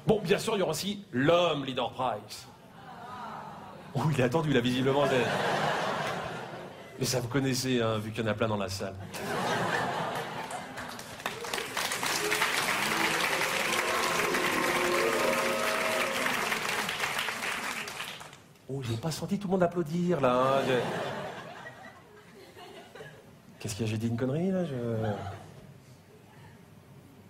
Bon, bien sûr, il y aura aussi l'homme Leader Price. Oh, il est attendu, là, visiblement. Mais ça, vous connaissez, hein, vu qu'il y en a plein dans la salle. Oh, j'ai pas senti tout le monde applaudir, là. Hein, Qu'est-ce qu'il y a? J'ai dit une connerie, là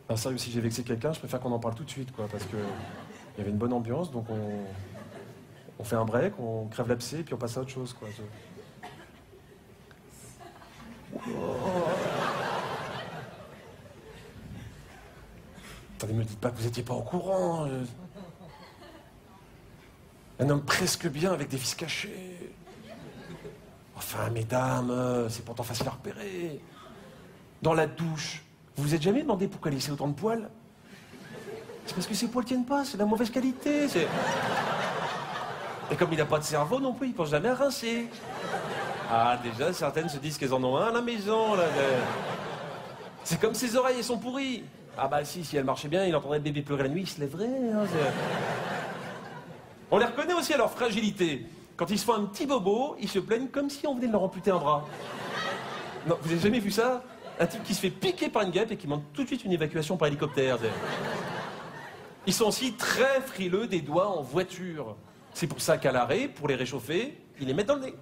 Ah, sérieux, si j'ai vexé quelqu'un, je préfère qu'on en parle tout de suite, quoi, parce que il y avait une bonne ambiance, donc on fait un break, on crève l'abcès, puis on passe à autre chose, quoi. Oh. Attendez, me dites pas que vous étiez pas au courant. Un homme presque bien avec des vis cachés. Enfin, mesdames, c'est pourtant facile à repérer. Dans la douche, vous vous êtes jamais demandé pourquoi il laissait autant de poils? C'est parce que ses poils tiennent pas, c'est de la mauvaise qualité. Et comme il n'a pas de cerveau non plus, il pense jamais à rincer. Ah, déjà, certaines se disent qu'elles en ont un à la maison, là. C'est comme ses oreilles, elles sont pourries. Ah bah si elles marchaient bien, il entendrait le bébé pleurer la nuit, il se lèverait. Hein, on les reconnaît aussi à leur fragilité. Quand ils se font un petit bobo, ils se plaignent comme si on venait de leur amputer un bras. Non, vous avez jamais vu ça? Un type qui se fait piquer par une guêpe et qui demande tout de suite une évacuation par hélicoptère. Ils sont aussi très frileux des doigts en voiture. C'est pour ça qu'à l'arrêt, pour les réchauffer, ils les mettent dans le nez.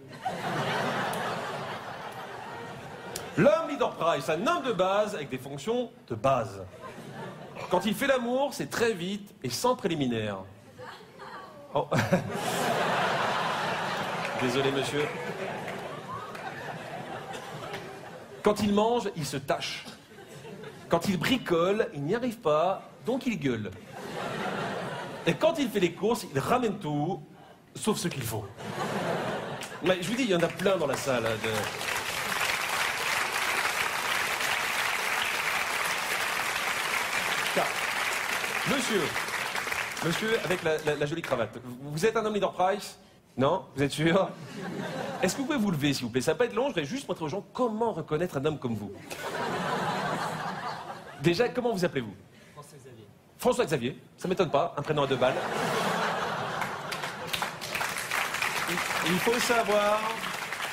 L'homme Leader Price, un homme de base avec des fonctions de base. Quand il fait l'amour, c'est très vite et sans préliminaire. Oh. Désolé, monsieur. Quand il mange, il se tâche. Quand il bricole, il n'y arrive pas, donc il gueule. Et quand il fait les courses, il ramène tout, sauf ce qu'il faut. Mais je vous dis, il y en a plein dans la salle. Car, monsieur, avec la jolie cravate, vous êtes un homme Leader Price? Non? Vous êtes sûr? Est-ce que vous pouvez vous lever, s'il vous plaît? Ça va pas être long, je vais juste montrer aux gens comment reconnaître un homme comme vous. Déjà, comment vous appelez-vous? François Xavier. François Xavier, ça m'étonne pas, un prénom à 2 balles. Il faut savoir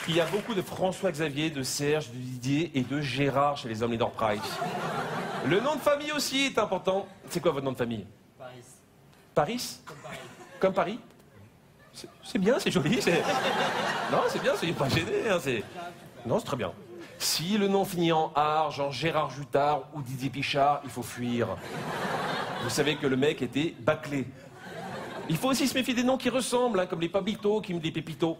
qu'il y a beaucoup de François Xavier, de Serge, de Didier et de Gérard chez les hommes Leader Price. Le nom de famille aussi est important. C'est quoi votre nom de famille? Paris. Paris? Comme Paris. Comme Paris? C'est bien, c'est joli. Non, c'est bien, soyez pas gênés. Hein, non, c'est très bien. Si le nom finit en art, genre Gérard Jutard ou Didier Pichard, il faut fuir. Vous savez que le mec était bâclé. Il faut aussi se méfier des noms qui ressemblent, hein, comme les Pablito, qui me dit Pépito.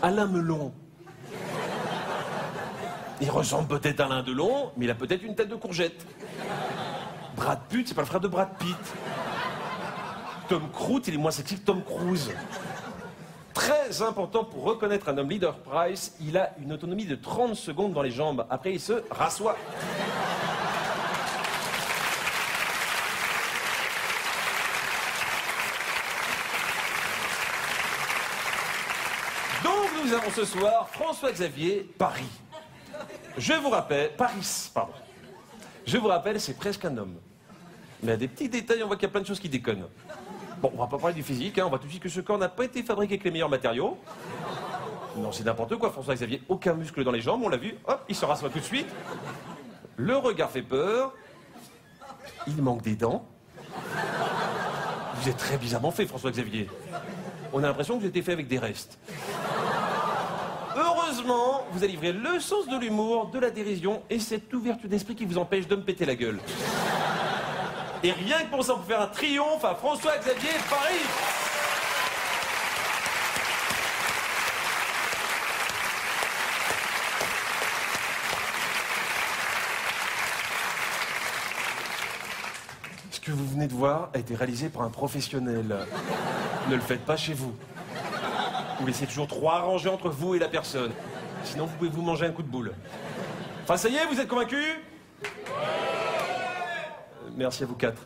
Alain Melon. Il ressemble peut-être à Alain Delon, mais il a peut-être une tête de courgette. Brad Pitt, c'est pas le frère de Brad Pitt. Tom Cruise, il est moins sexy que Tom Cruise. Très important pour reconnaître un homme Leader Price, il a une autonomie de 30 secondes dans les jambes. Après, il se rassoit. Donc, nous avons ce soir François Xavier, Paris. Je vous rappelle, Paris, pardon. Je vous rappelle, c'est presque un homme. Mais à des petits détails, on voit qu'il y a plein de choses qui déconnent. Bon, on va pas parler du physique, hein, on voit tout de suite que ce corps n'a pas été fabriqué avec les meilleurs matériaux. Non, c'est n'importe quoi, François Xavier. Aucun muscle dans les jambes, on l'a vu. Hop, il se rassoit tout de suite. Le regard fait peur. Il manque des dents. Vous êtes très bizarrement fait, François Xavier. On a l'impression que vous êtes fait avec des restes. Heureusement, vous avez livré le sens de l'humour, de la dérision et cette ouverture d'esprit qui vous empêche de me péter la gueule. Et rien que pour ça, on peut faire un triomphe à François Xavier Paris. Ce que vous venez de voir a été réalisé par un professionnel. Ne le faites pas chez vous. Vous laissez toujours 3 rangées entre vous et la personne. Sinon, vous pouvez vous manger un coup de boule. Enfin, ça y est, vous êtes convaincus? Merci à vous 4.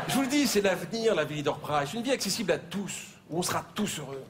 Je vous le dis, c'est l'avenir, la vie Leader Price. Une vie accessible à tous, où on sera tous heureux.